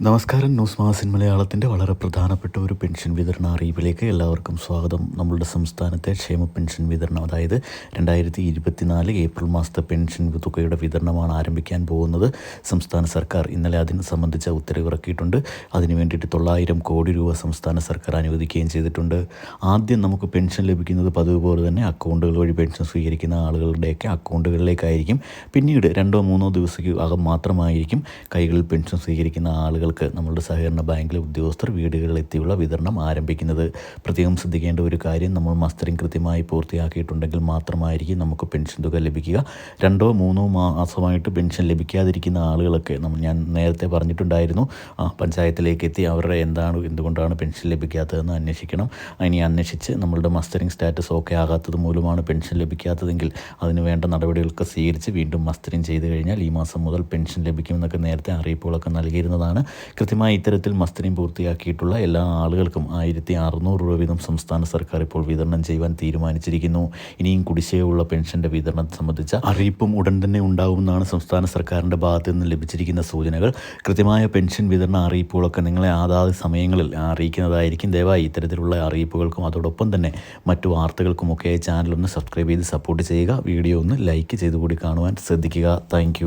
നമസ്കാരം. News magazine മലയാളത്തിൻ്റെ വളരെ പ്രധാനപ്പെട്ട ഒരു പെൻഷൻ വിതരണ അറിയിപ്പിലേക്ക് എല്ലാവർക്കും സ്വാഗതം. നമ്മളുടെ സംസ്ഥാനത്തെ ക്ഷേമ പെൻഷൻ വിതരണം, അതായത് 2024 ഏപ്രിൽ മാസത്തെ പെൻഷൻ തുകയുടെ വിതരണമാണ് ആരംഭിക്കാൻ പോകുന്നത്. സംസ്ഥാന സർക്കാർ ഇന്നലെ അതിന് സംബന്ധിച്ച ഉത്തരവിറക്കിയിട്ടുണ്ട്. അതിനു വേണ്ടിയിട്ട് 900 കോടി രൂപ സംസ്ഥാന സർക്കാർ അനുവദിക്കുകയും ചെയ്തിട്ടുണ്ട്. ആദ്യം നമുക്ക് പെൻഷൻ ലഭിക്കുന്നത് പതിവ് പോലെ തന്നെ അക്കൗണ്ടുകൾ വഴി പെൻഷൻ സ്വീകരിക്കുന്ന ആളുകളുടെയൊക്കെ അക്കൗണ്ടുകളിലേക്കായിരിക്കും. പിന്നീട് 2-3 ദിവസത്തിനകം മാത്രമായിരിക്കും കൈകളിൽ പെൻഷൻ സ്വീകരിക്കുന്ന ആളുകൾക്ക് നമ്മളുടെ സഹകരണ ബാങ്കിലെ ഉദ്യോഗസ്ഥർ വീടുകളിലെത്തിയുള്ള വിതരണം ആരംഭിക്കുന്നത്. പ്രത്യേകം ശ്രദ്ധിക്കേണ്ട ഒരു കാര്യം, നമ്മൾ മസ്റ്ററിംഗ് കൃത്യമായി പൂർത്തിയാക്കിയിട്ടുണ്ടെങ്കിൽ മാത്രമായിരിക്കും നമുക്ക് പെൻഷൻ തുക ലഭിക്കുക. 2-3 മാസമായിട്ട് പെൻഷൻ ലഭിക്കാതിരിക്കുന്ന ആളുകളൊക്കെ ഞാൻ നേരത്തെ പറഞ്ഞിട്ടുണ്ടായിരുന്നു, പഞ്ചായത്തിലേക്ക് എത്തി അവരുടെ എന്തുകൊണ്ടാണ് പെൻഷൻ ലഭിക്കാത്തതെന്ന് അന്വേഷിക്കണം. ഇനി അന്വേഷിച്ച് നമ്മളുടെ മസ്റ്ററിംഗ് സ്റ്റാറ്റസ് ഓക്കെ ആകാത്തത് മൂലമാണ് പെൻഷൻ ലഭിക്കാത്തതെങ്കിൽ അതിന് വേണ്ട നടപടികളൊക്കെ സ്വീകരിച്ച് വീണ്ടും മസ്റ്ററിംഗ് ചെയ്ത് കഴിഞ്ഞാൽ ഈ മാസം മുതൽ പെൻഷൻ ലഭിക്കുമെന്നൊക്കെ നേരത്തെ അറിയിപ്പുകളൊക്കെ നൽകിയിരുന്നതാണ്. കൃത്യമായി ഇത്തരത്തിൽ മസ്റ്ററിംഗ് പൂർത്തിയാക്കിയിട്ടുള്ള എല്ലാ ആളുകൾക്കും 1600 രൂപ വീതം സംസ്ഥാന സർക്കാർ ഇപ്പോൾ വിതരണം ചെയ്യുവാൻ തീരുമാനിച്ചിരിക്കുന്നു. ഇനിയും കുടിശ്ശികയുള്ള പെൻഷൻ്റെ വിതരണം സംബന്ധിച്ച അറിയിപ്പും ഉടൻ തന്നെ ഉണ്ടാകുമെന്നാണ് സംസ്ഥാന സർക്കാരിൻ്റെ ഭാഗത്ത് നിന്ന് ലഭിച്ചിരിക്കുന്ന സൂചനകൾ. കൃത്യമായ പെൻഷൻ വിതരണ അറിയിപ്പുകളൊക്കെ നിങ്ങളെ അതാത് സമയങ്ങളിൽ അറിയിക്കുന്നതായിരിക്കും. ദയവായി ഇത്തരത്തിലുള്ള അറിയിപ്പുകൾക്കും അതോടൊപ്പം തന്നെ മറ്റു വാർത്തകൾക്കുമൊക്കെ ചാനലൊന്ന് സബ്സ്ക്രൈബ് ചെയ്ത് സപ്പോർട്ട് ചെയ്യുക. വീഡിയോ ഒന്ന് ലൈക്ക് ചെയ്തുകൂടി കാണുവാൻ ശ്രദ്ധിക്കുക. താങ്ക്